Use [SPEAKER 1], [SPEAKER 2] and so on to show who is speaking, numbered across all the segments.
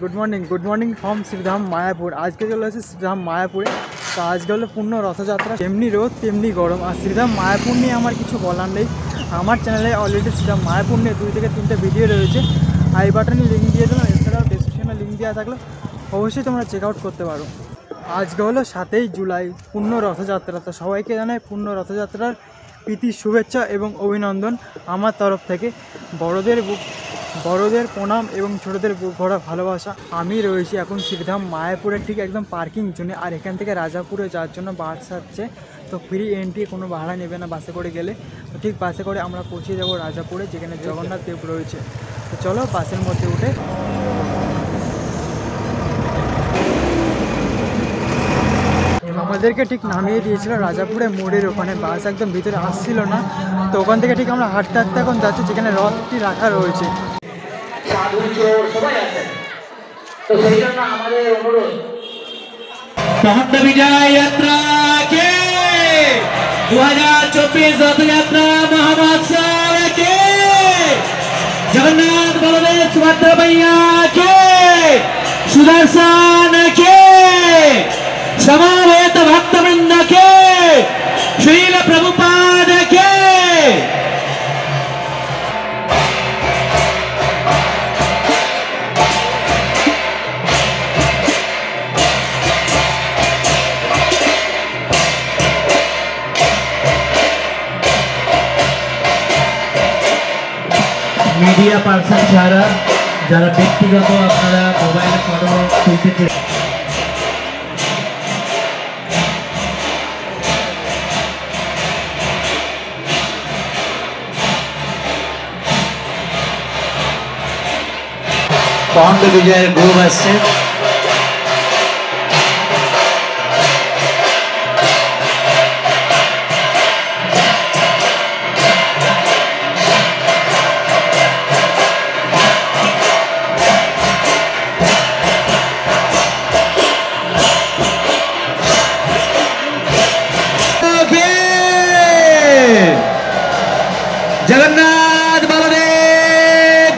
[SPEAKER 1] Good morning from श्रीधाम मायापुर। आज के चले श्रीधाम मायापुरे। तो आज के हलो पूर्ण रथयात्रा, तेमनी रोद तेमनी गरम। और श्रीधाम मायापुर निये आमार किछु बलार नेই। আমার চ্যানেলে অলরেডি শ্রীধাম মায়াপুর নিয়ে 2 থেকে 3টে ভিডিও রয়েছে। আই বাটনে লিঙ্ক দিয়ে দিলাম, এছাড়াও ডেসক্রিপশনে লিঙ্ক দেওয়া থাকলে অবশ্যই তোমরা চেক আউট করতে পারো। আজকে হলো 7ই জুলাই পূর্ণ রথযাত্রা। তো সবাইকে জানাই পূর্ণ রথযাত্রার প্রীতি শুভেচ্ছা এবং অভিনন্দন আমার তরফ থেকে। বড়দের প্রণাম এবং ছোটদের বুক ভরা ভালোবাসা। আমি রয়েছি এখন শ্রীধাম মায়াপুরের ঠিক একদম পার্কিং জোনে। আর এখান থেকে রাজাপুরে যাওয়ার জন্য বাস আসছে। তো ফ্রি এন্ট্রি, কোনো ভাড়া নেবে না বাসে করে গেলে। তো ঠিক বাসে করে আমরা পৌঁছে যাব রাজাপুরে, যেখানে জগন্নাথ দেব রয়েছে। তো চলো বাসের মধ্যে উঠে। আমাদেরকে ঠিক নামিয়ে দিয়েছিল রাজাপুরে মোড়ের ওখানে। বাস একদম ভিতরে আসছিল না। তো ওখান থেকে ঠিক আমরা হাঁটতে হাঁটতে এখন যাচ্ছি যেখানে রথটি রাখা রয়েছে।
[SPEAKER 2] তো সেই জন্য আমাদের অনুরোধ
[SPEAKER 3] महंत विजय यात्रा के 2024 रथ यात्रा महोत्सव के जगन्नाथ बलदेव सुभद्रा मैया के सुदर्शन के समवेत भक्तवृंद के श्रील प्रभुपाद के मीडिया पार्सन छाड़ा जरा व्यक्तिगत अपना मोबाइल फोटो तुलते महंत विजय ग्रुप आसছে। जगन्नाथ बलदेव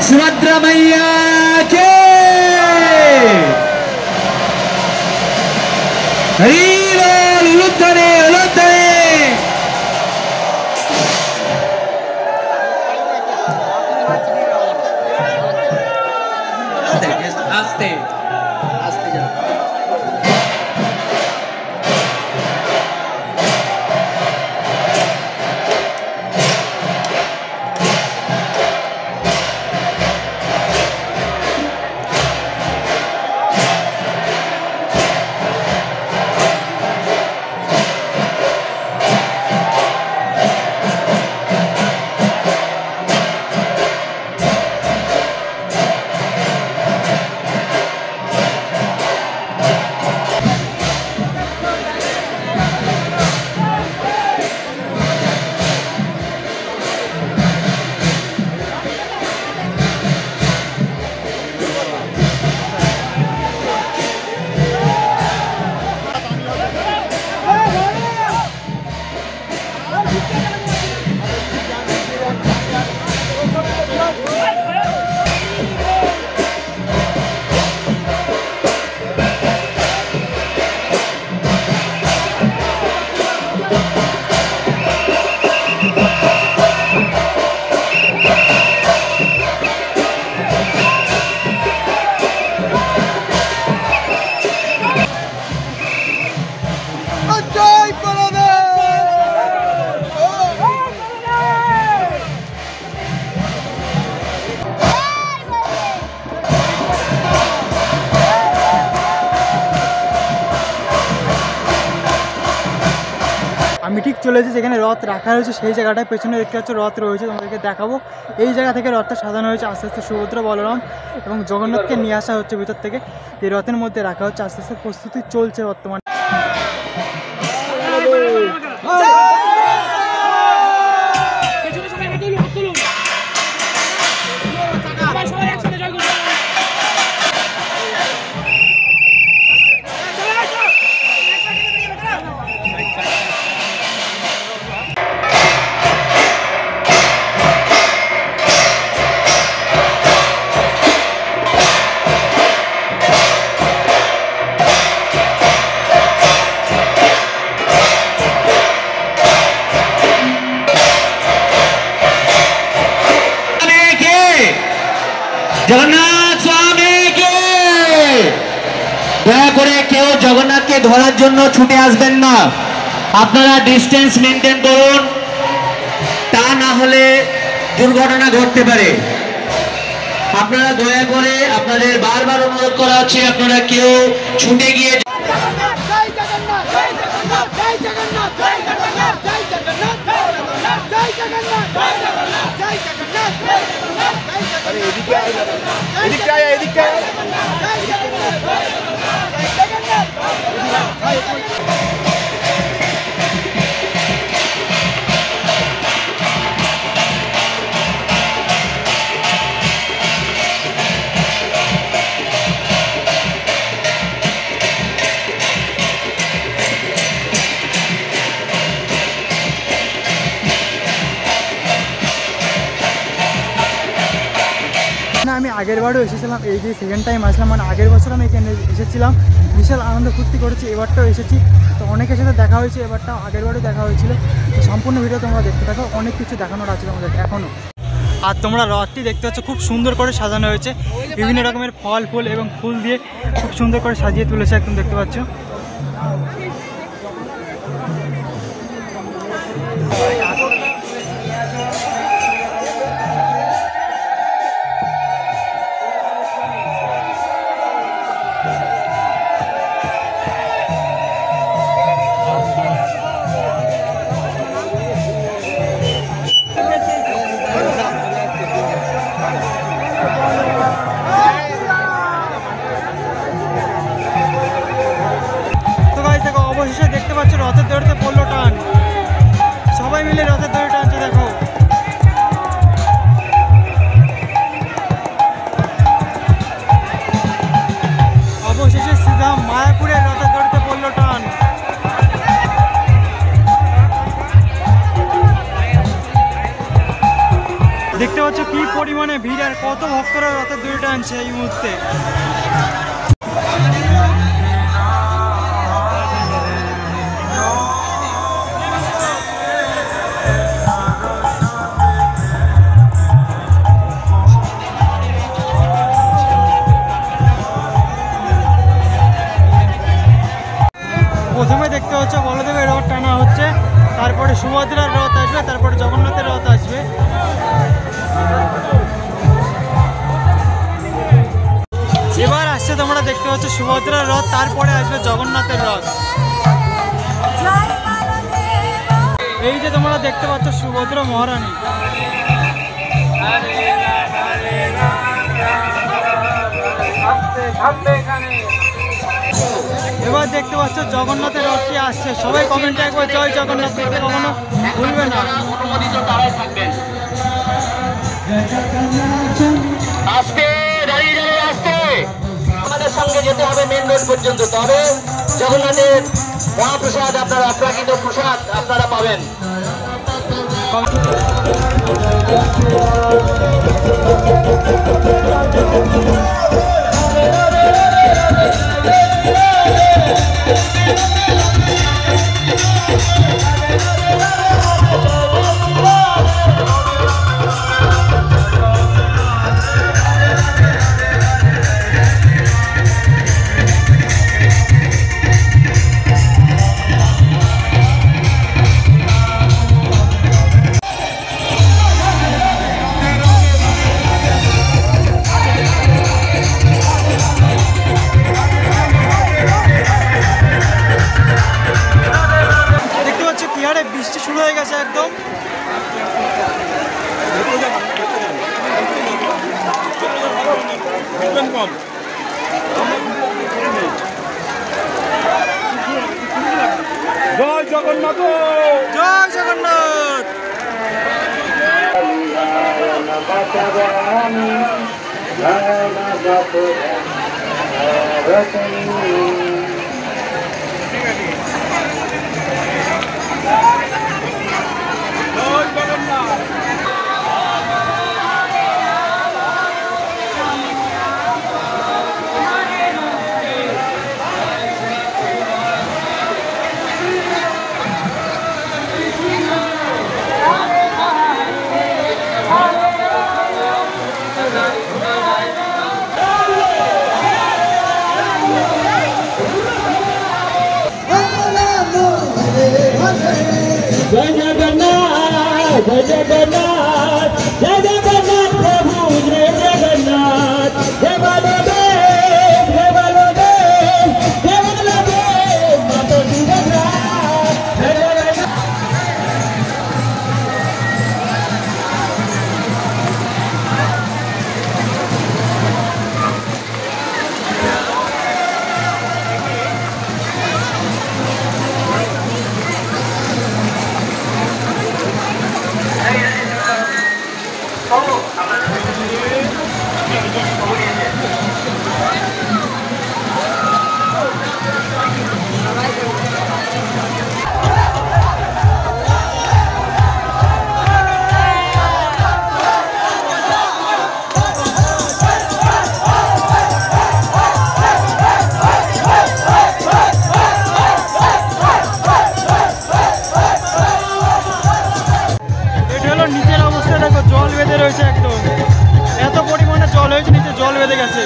[SPEAKER 3] सुभद्रा मैया के हरि बोल। उलुद्धने आस्ते आस्ते जा।
[SPEAKER 1] আমি ঠিক চলে এসেছি যেখানে রথ রাখা রয়েছে, সেই জায়গাটায় পেছনে দেখতে পাচ্ছ রথ রয়েছে, তোমাদেরকে দেখাবো। এই জায়গা থেকে রথটা সাজানো হয়েছে। আস্তে আস্তে সুভদ্রা, বলরাম এবং জগন্নাথকে নিয়ে আসা হচ্ছে ভিতর থেকে। এই রথের মধ্যে রাখা হচ্ছে। আস্তে আস্তে প্রস্তুতি চলছে বর্তমানে।
[SPEAKER 4] জগন্নাথ স্বামীকে। দয়া করে কেউ জগন্নাথকে ধরার জন্য ছুটে আসবেন না, আপনারা ডিস্টেন্স মেনটেন করুন, তা না হলে দুর্ঘটনা ঘটতে পারে। আপনারা দয়া করে, আপনাদের বারবার অনুরোধ করা হচ্ছে, আপনারা কেউ ছুটে গিয়ে
[SPEAKER 1] না, আমি আগের বারও এসেছিলাম, এই যে সেকেন্ড টাইম আসলাম, মানে আগের বছর আমি এখানে এসেছিলাম, বিশাল আনন্দ ফুর্তি করেছি। এবারটাও এসেছি, তো অনেকের সাথে দেখা হয়েছে, এবারটাও আগের বারও দেখা হয়েছিল। তো সম্পূর্ণ ভিডিও তোমরা দেখতে থাকো, অনেক কিছু দেখানোর আছে তোমাদের এখনও। আর তোমরা রথটি দেখতে পাচ্ছ, খুব সুন্দর করে সাজানো হয়েছে, বিভিন্ন রকমের ফল ফুল এবং ফুল দিয়ে খুব সুন্দর করে সাজিয়ে তুলেছে, একদম দেখতে পাচ্ছ। অবশেষে দেখতে পাচ্ছ রথের দড়িতে পড়লো টান, সবাই মিলে রথের দড়ি টানছে, দেখো। অবশেষে শ্রীধাম মায়াপুরের রথের দড়িতে পড়লো টান। দেখতে পাচ্ছ কি পরিমাণে ভিড় আর কত ভক্তরা রথের দড়ি টানছে এই মুহূর্তে। প্রথমে দেখতে হচ্ছে বলদেবের রথ টানা হচ্ছে, তারপরে সুভদ্রার রথ আসবে, তারপরে জগন্নাথের রথ আসবে। এবার আসছে তোমরা দেখতে হচ্ছে সুভদ্রার রথ, তারপরে আসবে জগন্নাথের রথ। এই যে তোমরা দেখতে পাচ্ছ সুভদ্রা মহারানী। এবার দেখতে পাচ্ছ জগন্নাথের রথটি আসছে, সবাই কমেন্টে একবার জয় জগন্নাথ দেখতে কখনো ভুলবে না।
[SPEAKER 4] আজকে দাঁড়িয়ে দাঁড়িয়ে আসতে আমাদের সঙ্গে যেতে হবে মেন রোড পর্যন্ত, তবে জগন্নাথের মহাপ্রসাদ আপনারা, অপ্রাকৃত প্রসাদ আপনারা পাবেন।
[SPEAKER 1] বৃষ্টি শুরু হয়ে গেছে একদম।
[SPEAKER 5] জয় জগন্নাথ,
[SPEAKER 1] জয় জগন্নাথ।
[SPEAKER 3] জয় জগন্নাথ জয় জগন্নাথ জয় জগন্নাথ প্রভু জয় জগন্নাথ জয় বলদেব জয় বলদেব জয় বলদেব মাতা সুভদ্রা জয় জগন্নাথ।
[SPEAKER 1] নিচের অবস্থা দেখো, জল বেঁধে রয়েছে, একদম এত পরিমাণে জল হয়েছে, নিচে জল বেঁধে গেছে।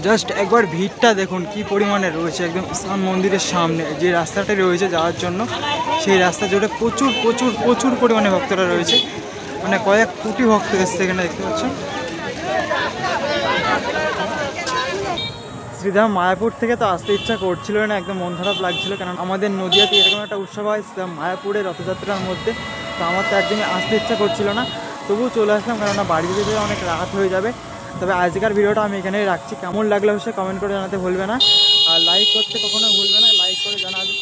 [SPEAKER 1] জাস্ট একবার ভিড়টা দেখুন কি পরিমাণে রয়েছে, একদম ইসলাম মন্দিরের সামনে যে রাস্তাটা রয়েছে যাওয়ার জন্য, সেই রাস্তা জুড়ে প্রচুর প্রচুর প্রচুর পরিমাণে ভক্তরা রয়েছে, মানে কয়েক কোটি ভক্ত এসছে এখানে, দেখতে পাচ্ছেন। শ্রীধাম মায়াপুর থেকে তো আসতে ইচ্ছা করছিল না, একদম মন খারাপ লাগছিল, কারণ আমাদের নদিয়াতে এরকম একটা উৎসব হয় শ্রীধাম মায়াপুরের রথযাত্রার মধ্যে, তো আমার তো একদমই আসতে ইচ্ছা করছিল না, তবুও চলে আসলাম, কেননা বাড়িতে যেতে অনেক রাত হয়ে যাবে। তবে আজকের ভিডিওটা আমি এখানেই রাখছি, কেমন লাগলো অবশ্যই কমেন্ট করে জানাতে ভুলবে না, আর লাইক করতে কখনো ভুলবে না, লাইক করে জানাবে,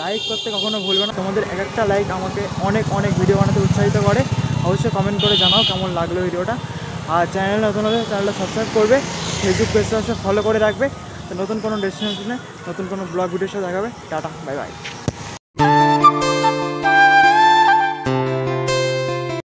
[SPEAKER 1] লাইক করতে কখনো ভুলবে না, তোমাদের এক একটা লাইক আমাকে অনেক অনেক ভিডিও বানাতে উৎসাহিত করে। অবশ্যই কমেন্ট করে জানাও কেমন লাগলো ভিডিওটা, আর চ্যানেল নতুন হলে চ্যানেলটা সাবস্ক্রাইব করবে, ফেসবুক পেজটা ফলো করে রাখবে, তো নতুন কোনো ডেস্টিনেশনে নতুন কোনো ব্লগ ভিডিওর সাথে দেখাবে। Tata, bye bye.